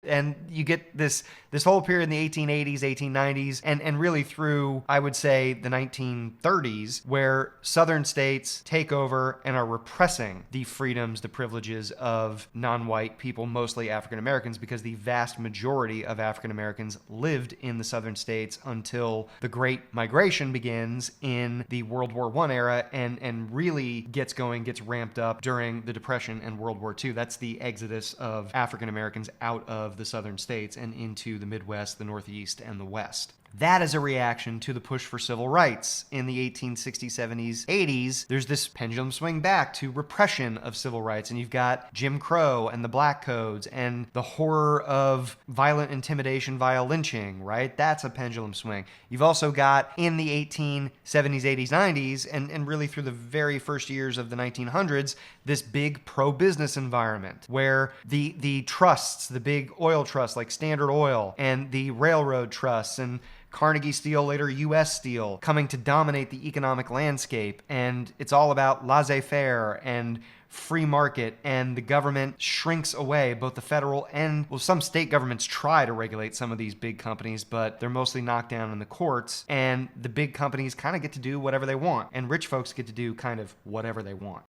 And you get this whole period in the 1880s, 1890s, and really through, I would say, the 1930s, where Southern states take over and are repressing the freedoms, the privileges of non-white people, mostly African Americans, because the vast majority of African Americans lived in the Southern states until the Great Migration begins in the World War I era and really gets ramped up during the Depression and World War II. That's the exodus of African Americans out of the Southern states and into the Midwest, the Northeast, and the West. That is a reaction to the push for civil rights. In the 1860s, 70s, 80s, there's this pendulum swing back to repression of civil rights, and you've got Jim Crow and the Black Codes and the horror of violent intimidation via lynching, right? That's a pendulum swing. You've also got in the 1870s, 80s, 90s, and really through the very first years of the 1900s, this big pro-business environment where the trusts, the big oil trusts like Standard Oil and the railroad trusts and Carnegie Steel, later U.S. Steel, coming to dominate the economic landscape. And it's all about laissez-faire and free market, and the government shrinks away, both the federal and, well, some state governments try to regulate some of these big companies, but they're mostly knocked down in the courts, and the big companies kind of get to do whatever they want, and rich folks get to do kind of whatever they want.